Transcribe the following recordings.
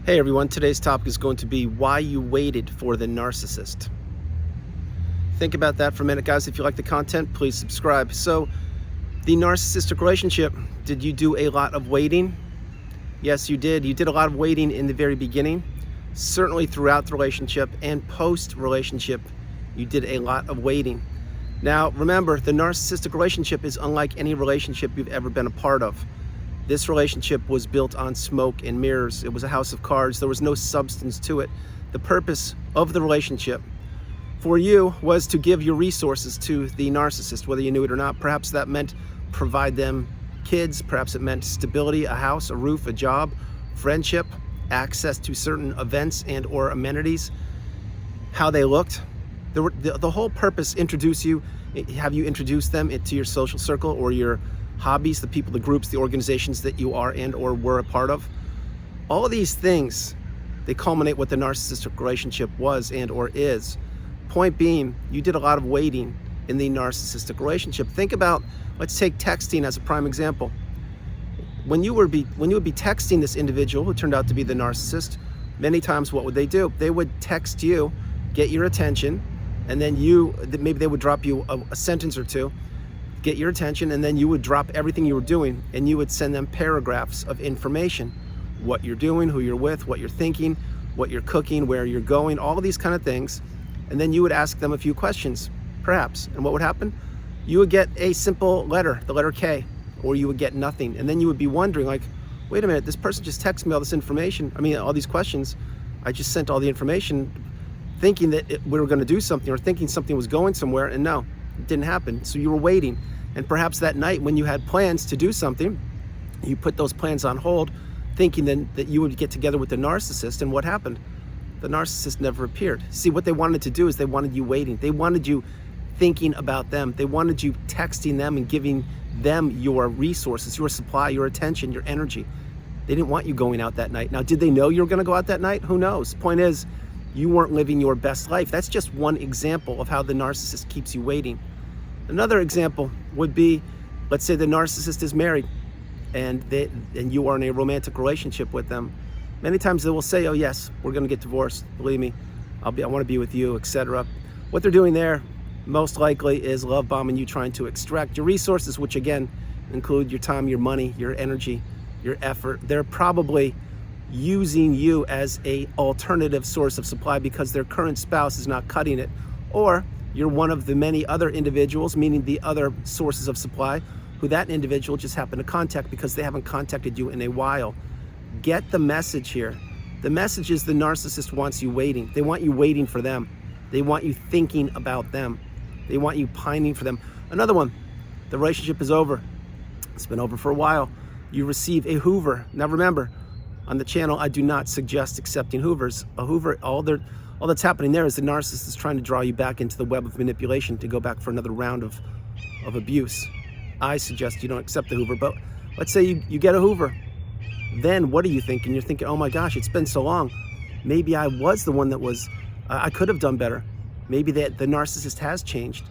Hey everyone, today's topic is going to be why you waited for the narcissist. Think about that for a minute, guys. If you like the content, please subscribe. So, the narcissistic relationship, did you do a lot of waiting? Yes, you did. You did a lot of waiting in the very beginning. Certainly throughout the relationship and post-relationship, you did a lot of waiting. Now, remember, the narcissistic relationship is unlike any relationship you've ever been a part of. This relationship was built on smoke and mirrors. It was a house of cards. There was no substance to it. The purpose of the relationship for you was to give your resources to the narcissist, whether you knew it or not. Perhaps that meant provide them kids. Perhaps it meant stability, a house, a roof, a job, friendship, access to certain events and or amenities, how they looked. The whole purpose, have you introduced them into your social circle or your hobbies, the people, the groups, the organizations that you are and or were a part of. All of these things, they culminate what the narcissistic relationship was and or is. Point being, you did a lot of waiting in the narcissistic relationship. Think about, let's take texting as a prime example. When you would be texting this individual who turned out to be the narcissist, many times what would they do? They would text you, get your attention, and then maybe they would drop you a sentence or two, get your attention, and then you would drop everything you were doing and you would send them paragraphs of information. What you're doing, who you're with, what you're thinking, what you're cooking, where you're going, all of these kind of things. And then you would ask them a few questions, perhaps. And what would happen? You would get a simple letter, the letter K, or you would get nothing. And then you would be wondering, like, wait a minute, this person just texted me all this information. All these questions. I just sent all the information thinking that we were going to do something or thinking something was going somewhere, and no, it didn't happen. So you were waiting. And perhaps that night when you had plans to do something, you put those plans on hold, thinking then that you would get together with the narcissist. And what happened? The narcissist never appeared. See, what they wanted to do is they wanted you waiting. They wanted you thinking about them. They wanted you texting them and giving them your resources, your supply, your attention, your energy. They didn't want you going out that night. Now, did they know you were going to go out that night? Who knows? Point is, you weren't living your best life. That's just one example of how the narcissist keeps you waiting. Another example would be, let's say the narcissist is married and you are in a romantic relationship with them. Many times they will say, oh yes, we're going to get divorced. Believe me, I want to be with you, etc. What they're doing there most likely is love bombing you, trying to extract your resources, which again include your time, your money, your energy, your effort. They're probably using you as a alternative source of supply because their current spouse is not cutting it, or you're one of the many other individuals, meaning the other sources of supply, who that individual just happened to contact because they haven't contacted you in a while. Get the message here. The message is the narcissist wants you waiting. They want you waiting for them. They want you thinking about them. They want you pining for them. Another one, the relationship is over. It's been over for a while. You receive a Hoover. Now remember, on the channel, I do not suggest accepting Hoovers. A Hoover, all that's happening there is the narcissist is trying to draw you back into the web of manipulation to go back for another round of abuse. I suggest you don't accept the Hoover, but let's say you get a Hoover. Then what are you thinking? You're thinking, oh my gosh, it's been so long. Maybe I was the one that was, I could have done better. Maybe the narcissist has changed.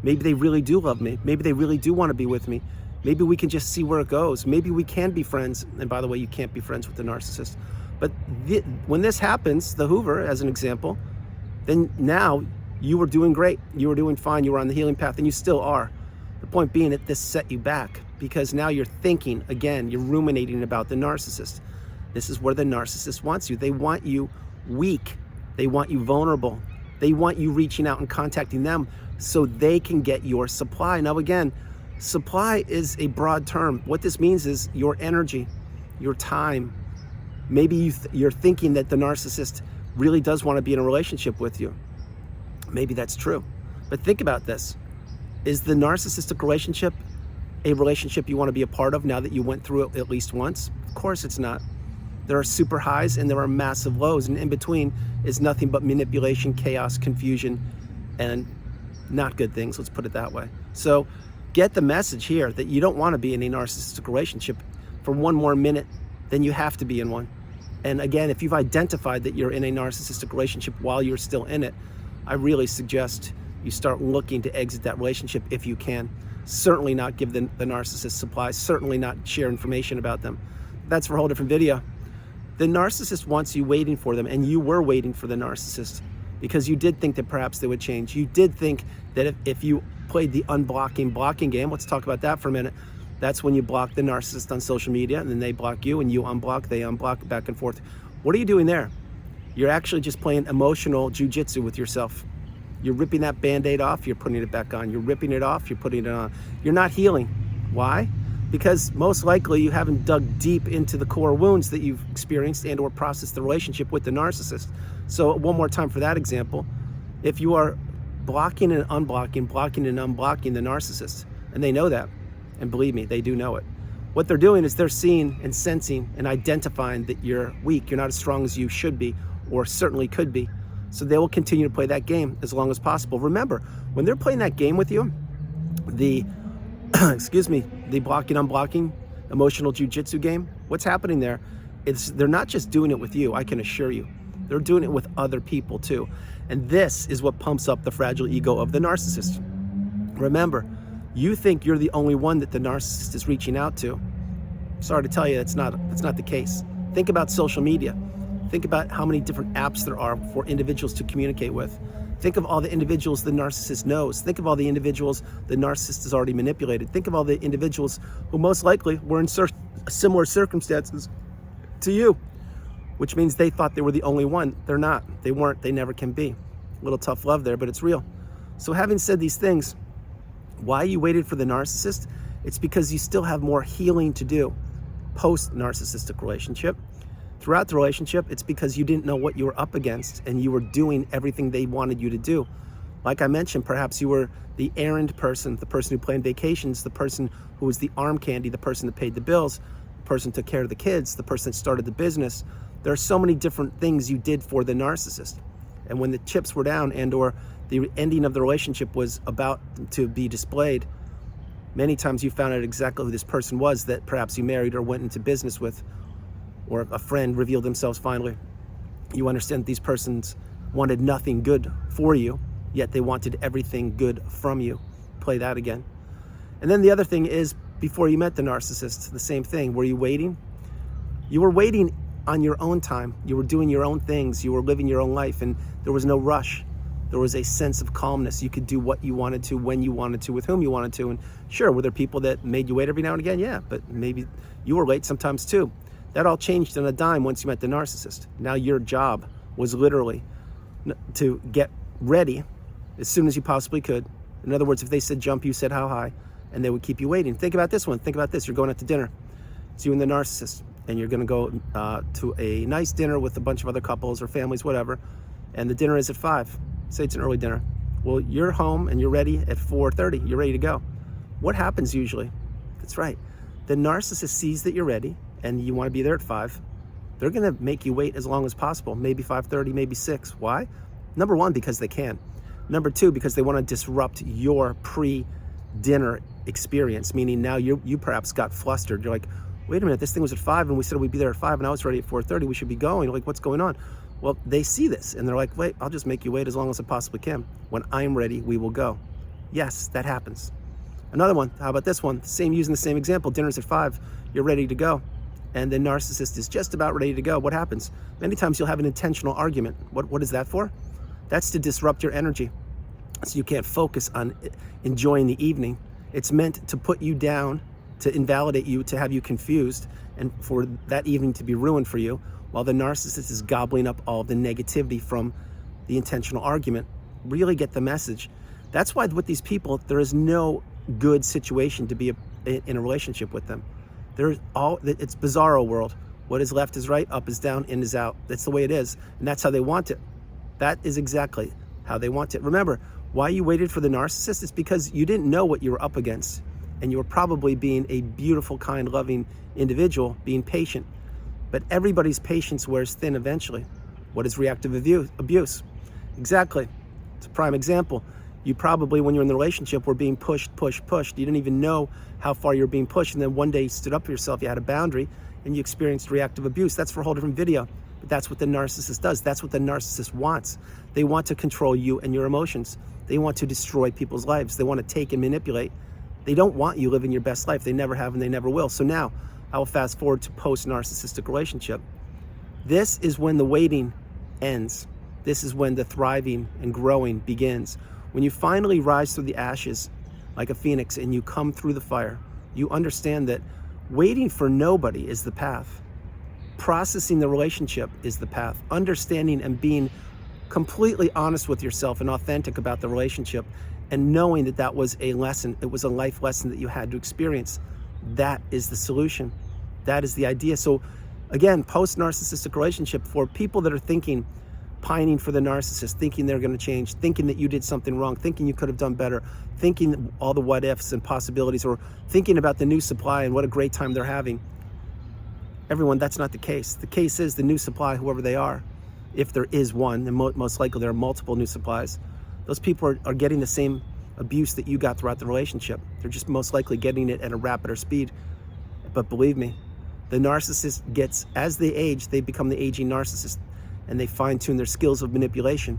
Maybe they really do love me. Maybe they really do want to be with me. Maybe we can just see where it goes. Maybe we can be friends. And by the way, you can't be friends with the narcissist. But when this happens, the Hoover, as an example, then now you were doing great. You were doing fine. You were on the healing path, and you still are. The point being that this set you back because now you're thinking, again, you're ruminating about the narcissist. This is where the narcissist wants you. They want you weak. They want you vulnerable. They want you reaching out and contacting them so they can get your supply. Now, again, supply is a broad term. What this means is your energy, your time. Maybe you're thinking that the narcissist really does want to be in a relationship with you. Maybe that's true. But think about this. Is the narcissistic relationship a relationship you want to be a part of now that you went through it at least once? Of course it's not. There are super highs and there are massive lows. And in between is nothing but manipulation, chaos, confusion, and not good things. Let's put it that way. So get the message here that you don't want to be in a narcissistic relationship for one more minute than you have to be in one. And again, if you've identified that you're in a narcissistic relationship while you're still in it, I really suggest you start looking to exit that relationship if you can. Certainly not give the narcissist supply, certainly not share information about them. That's for a whole different video. The narcissist wants you waiting for them, and you were waiting for the narcissist because you did think that perhaps they would change. You did think that if you played the blocking game, let's talk about that for a minute. That's when you block the narcissist on social media, and then they block you, and you unblock, they unblock, back and forth. What are you doing there? You're actually just playing emotional jujitsu with yourself. You're ripping that Band-Aid off, you're putting it back on. You're ripping it off, you're putting it on. You're not healing. Why? Because most likely you haven't dug deep into the core wounds that you've experienced and or processed the relationship with the narcissist. So one more time for that example, if you are blocking and unblocking, blocking and unblocking the narcissist, and they know that, and believe me, they do know it. What they're doing is they're seeing and sensing and identifying that you're weak, you're not as strong as you should be, or certainly could be. So they will continue to play that game as long as possible. Remember, when they're playing that game with you, the the blocking, unblocking, emotional jujitsu game, what's happening there is they're not just doing it with you, I can assure you. They're doing it with other people too. And this is what pumps up the fragile ego of the narcissist. Remember, you think you're the only one that the narcissist is reaching out to. Sorry to tell you, that's not the case. Think about social media. Think about how many different apps there are for individuals to communicate with. Think of all the individuals the narcissist knows. Think of all the individuals the narcissist has already manipulated. Think of all the individuals who most likely were in similar circumstances to you, which means they thought they were the only one. They're not. They weren't. They never can be. A little tough love there, but it's real. So having said these things, why you waited for the narcissist? It's because you still have more healing to do post-narcissistic relationship. Throughout the relationship, it's because you didn't know what you were up against and you were doing everything they wanted you to do. Like I mentioned, perhaps you were the errand person, the person who planned vacations, the person who was the arm candy, the person that paid the bills, the person who took care of the kids, the person that started the business. There are so many different things you did for the narcissist. And when the chips were down and or the ending of the relationship was about to be displayed, many times you found out exactly who this person was that perhaps you married or went into business with, or a friend revealed themselves finally. You understand that these persons wanted nothing good for you, yet they wanted everything good from you. Play that again. And then the other thing is, before you met the narcissist, the same thing. Were you waiting? You were waiting on your own time. You were doing your own things. You were living your own life, and there was no rush. There was a sense of calmness. You could do what you wanted to, when you wanted to, with whom you wanted to. And sure, were there people that made you wait every now and again? Yeah, but maybe you were late sometimes too. That all changed on a dime once you met the narcissist. Now your job was literally to get ready as soon as you possibly could. In other words, if they said jump, you said how high, and they would keep you waiting. Think about this one. Think about this. You're going out to dinner. It's you and the narcissist, and you're going to go to a nice dinner with a bunch of other couples or families, whatever, and the dinner is at 5. Say it's an early dinner. Well, you're home and you're ready at 4:30. You're ready to go. What happens usually? That's right. The narcissist sees that you're ready and you want to be there at 5. They're going to make you wait as long as possible, maybe 5:30, maybe 6. Why? Number one, because they can. Number two, because they want to disrupt your pre-dinner experience, meaning now you perhaps got flustered. You're like, wait a minute, this thing was at 5 and we said we'd be there at 5 and I was ready at 4:30. We should be going. You're like, what's going on? Well, they see this and they're like, wait, I'll just make you wait as long as I possibly can. When I'm ready, we will go. Yes, that happens. Another one, how about this one? Using the same example, dinner's at 5, you're ready to go. And the narcissist is just about ready to go. What happens? Many times you'll have an intentional argument. What is that for? That's to disrupt your energy. So you can't focus on enjoying the evening. It's meant to put you down, to invalidate you, to have you confused, and for that evening to be ruined for you, while the narcissist is gobbling up all the negativity from the intentional argument. Really get the message. That's why with these people, there is no good situation to be in a relationship with them. It's bizarro world. What is left is right, up is down, in is out. That's the way it is, and that's how they want it. That is exactly how they want it. Remember, why you waited for the narcissist is because you didn't know what you were up against, and you were probably being a beautiful, kind, loving individual, being patient. But everybody's patience wears thin eventually. What is reactive abuse? Exactly. It's a prime example. You probably, when you're in the relationship, were being pushed. You didn't even know how far you were being pushed. And then one day you stood up for yourself, you had a boundary, and you experienced reactive abuse. That's for a whole different video. But that's what the narcissist does. That's what the narcissist wants. They want to control you and your emotions. They want to destroy people's lives. They want to take and manipulate. They don't want you living your best life. They never have and they never will. So now, I will fast forward to post-narcissistic relationship. This is when the waiting ends. This is when the thriving and growing begins. When you finally rise through the ashes like a phoenix and you come through the fire, you understand that waiting for nobody is the path. Processing the relationship is the path. Understanding and being completely honest with yourself and authentic about the relationship, and knowing that that was a lesson, it was a life lesson that you had to experience. That is the solution. That is the idea. So again, post-narcissistic relationship, for people that are thinking, pining for the narcissist, thinking they're going to change, thinking that you did something wrong, thinking you could have done better, thinking all the what ifs and possibilities, or thinking about the new supply and what a great time they're having. Everyone, that's not the case. The case is the new supply, whoever they are, if there is one, and most likely there are multiple new supplies, those people are getting the same abuse that you got throughout the relationship. They're just most likely getting it at a rapider speed. But believe me, the narcissist gets, as they age, they become the aging narcissist, and they fine-tune their skills of manipulation.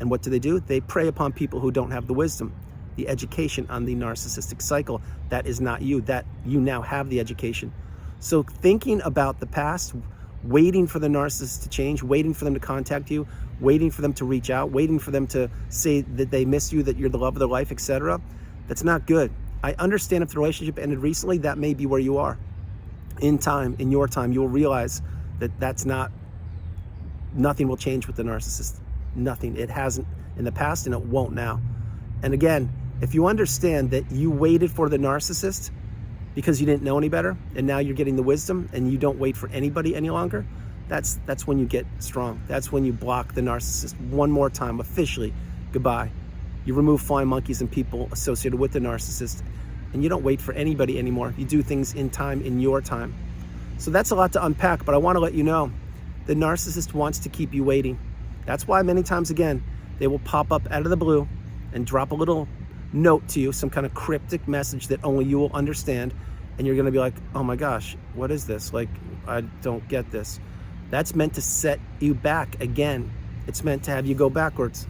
And what do? They prey upon people who don't have the wisdom, the education on the narcissistic cycle. That is not you. That you now have the education. So thinking about the past, waiting for the narcissist to change, waiting for them to contact you, waiting for them to reach out, waiting for them to say that they miss you, that you're the love of their life, etc., that's not good. I understand if the relationship ended recently, that may be where you are. In time, in your time, you will realize that nothing will change with the narcissist. Nothing. It hasn't in the past, and it won't now. And again, if you understand that you waited for the narcissist because you didn't know any better, and now you're getting the wisdom and you don't wait for anybody any longer, that's when you get strong. That's when you block the narcissist one more time, officially. Goodbye. You remove flying monkeys and people associated with the narcissist, and you don't wait for anybody anymore. You do things in time, in your time. So that's a lot to unpack, but I want to let you know the narcissist wants to keep you waiting. That's why many times, again, they will pop up out of the blue and drop a little note to you, some kind of cryptic message that only you will understand, and you're going to be like, oh my gosh, what is this? Like, I don't get this. That's meant to set you back again. It's meant to have you go backwards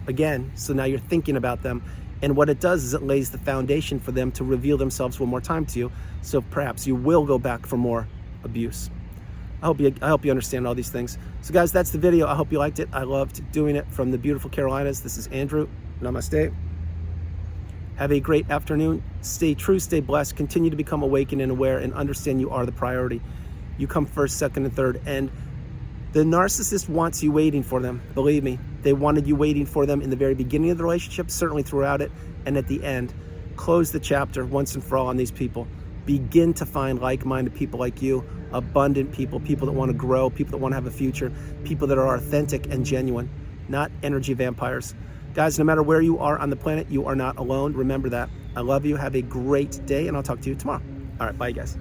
again. So now you're thinking about them, and what it does is it lays the foundation for them to reveal themselves one more time to you, so perhaps you will go back for more abuse. I hope you understand all these things. So guys, that's the video. I hope you liked it. I loved doing it from the beautiful Carolinas. This is Andrew. Namaste. Have a great afternoon. Stay true, stay blessed. Continue to become awakened and aware, and understand you are the priority. You come first, second, and third. And the narcissist wants you waiting for them. Believe me, they wanted you waiting for them in the very beginning of the relationship, certainly throughout it, and at the end. Close the chapter once and for all on these people. Begin to find like-minded people like you, abundant people, people that want to grow, people that want to have a future, people that are authentic and genuine, not energy vampires. Guys, no matter where you are on the planet, you are not alone. Remember that. I love you. Have a great day, and I'll talk to you tomorrow. All right, bye, guys.